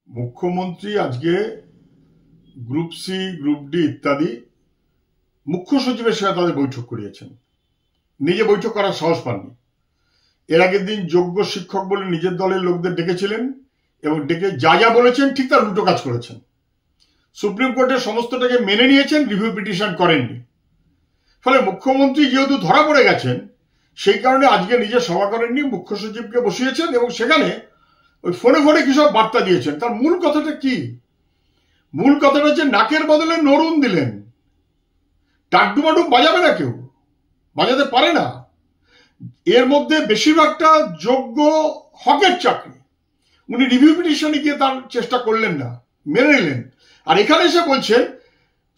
মুখ্যমন্ত্রী আজকে group C group D ইত্যাদি মুখ্য সচিবের সাথে তাদের বৈঠক করিয়েছেন। নিজে বৈঠক করার সাহস পাননি। এর আগের দিন যোগ্য শিক্ষক বলে নিজের দলের লোকদের ডেকেছিলেন এবং ডেকে যা যা বলেছেন ঠিক তার উল্টো কাজ করেছেন। সুপ্রিম কোর্টের সমস্তটাকে মেনে নিয়েছেন, রিভিউ পিটিশন করেননি। ফলে মুখ্যমন্ত্রী যেহেতু ধরা পড়ে গেছেন, সেই কারণে আজকে নিজে সভা করেননি, মুখ্য সচিবকে বসিয়েছেন এবং সেখানে ওই ফোনে ফোনে কি সব বার্তা দিয়েছেন। তার মূল কথাটা কি? মূল কথাটা হচ্ছে নাকের বদলে নরুন দিলেন। টাকডুমাডুম বাজাবে না, কেউ বাজাতে পারে না। এর মধ্যে বেশিরভাগটা যোগ্য হকের চাকরি। উনি রিভিউ পিটিশনে গিয়ে তার চেষ্টা করলেন না, মেনে নিলেন। আর এখানে এসে বলছেন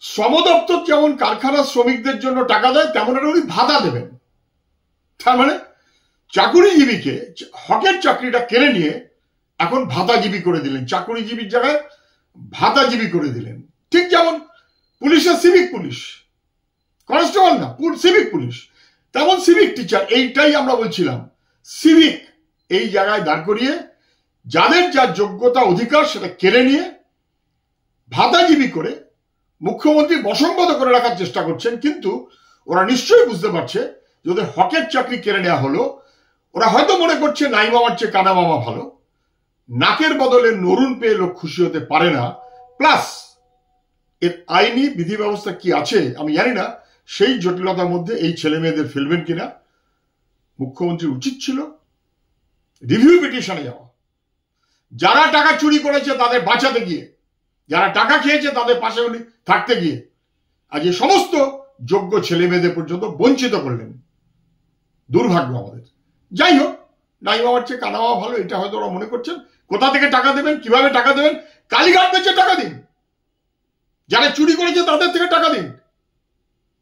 শ্রম দপ্তর যেমন কারখানার শ্রমিকদের জন্য টাকা দেয় তেমন একটা উনি ভাতা দেবেন। তার মানে চাকুরিজীবীকে হকের চাকরিটা কেড়ে নিয়ে এখন ভাতাজীবী করে দিলেন, চাকুরিজীবীর জায়গায় ভাতাজীবী করে দিলেন। ঠিক যেমন পুলিশের সিভিক পুলিশ, কনস্টেবল না, সিভিক পুলিশ, তেমন সিভিক টিচার। এইটাই আমরা বলছিলাম, সিভিক এই জায়গায় দাঁড় করিয়ে যাদের যা যোগ্যতা অধিকার সেটা কেড়ে নিয়ে ভাতাজীবী করে মুখ্যমন্ত্রী বসংগত করে রাখার চেষ্টা করছেন। কিন্তু ওরা নিশ্চয়ই বুঝতে পারছে যে ওদের হকের চাকরি কেড়ে নেওয়া হলো। ওরা হয়তো মনে করছে নাই মামার চেয়ে কানা মামা ভালো। নাকের বদলে নরুন পেয়ে লোক খুশি হতে পারে না। প্লাস এর আইনি বিধি ব্যবস্থা কি আছে আমি জানি না, সেই জটিলতার মধ্যে এই ছেলে মেয়েদের ফেলবেন কিনা। মুখ্যমন্ত্রীর উচিত ছিল রিভিউ পিটিশনে যাওয়া, যারা টাকা চুরি করেছে তাদের বাঁচাতে গিয়ে, যারা টাকা খেয়েছে তাদের পাশে উনি থাকতে গিয়ে আজ এই সমস্ত যোগ্য ছেলে মেয়েদের পর্যন্ত বঞ্চিত করলেন। দুর্ভাগ্য আমাদের। যাই হোক, নাই বাবার চেয়ে কানা বাবা ভালো, এটা হয়তো ওরা মনে করছেন। কোথা থেকে টাকা দেবেন, কিভাবে টাকা দেবেন? কালীঘাট বেচে টাকা দিন, যারা চুরি করেছে তাদের থেকে টাকা দিন।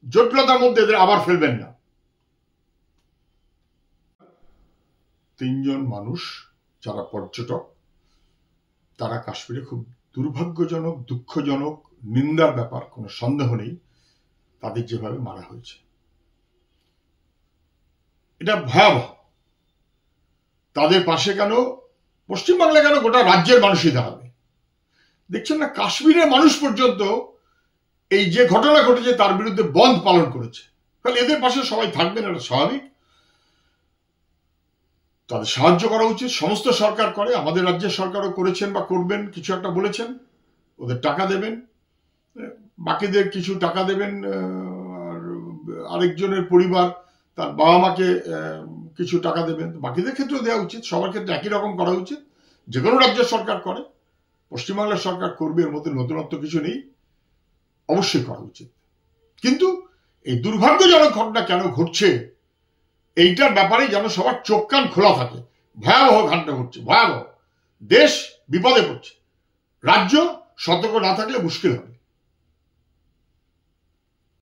জটিলতার মধ্যে এদের আবার ফেলবেন না। তিনজন মানুষ যারা পর্যটক, তারা কাশ্মীরে খুব দুর্ভাগ্যজনক, দুঃখজনক, নিন্দার ব্যাপার, কোনো সন্দেহ নেই, তাদের যেভাবে মারা হয়েছে এটা ভয়াবহ। তাদের পাশে কেন পশ্চিমবাংলা, কেন গোটা রাজ্যের মানুষই দাঁড়াবে? দেখছেন না, কাশ্মীরের মানুষ পর্যন্ত এই যে ঘটনা ঘটেছে তার বিরুদ্ধে বন্ধ পালন করেছে। ফলে এদের পাশে সবাই থাকবেন, এটা স্বাভাবিক। তাদের সাহায্য করা উচিত, সমস্ত সরকার করে, আমাদের রাজ্যের সরকারও করেছেন বা করবেন, কিছু একটা বলেছেন। ওদের টাকা দেবেন, বাকিদের কিছু টাকা দেবেন। আর আরেকজনের পরিবার তার বাবা মাকে কিছু টাকা দেবেন, বাকিদের ক্ষেত্রেও দেওয়া উচিত। সবার ক্ষেত্রে একই রকম করা উচিত। যে কোনো রাজ্যের সরকার করে, পশ্চিমবাংলার সরকার করবে, এর মধ্যে নতুনত্ব কিছু নেই, অবশ্যই করা উচিত। কিন্তু এই দুর্ভাগ্যজনক ঘটনা কেন ঘটছে এইটার ব্যাপারে যেন সবার চোখ কান খোলা থাকে। ভয়াবহ ঘটনা ঘটছে, ভয়াবহ। দেশ বিপদে পড়ছে, রাজ্য সতর্ক না থাকলে মুশকিল হবে।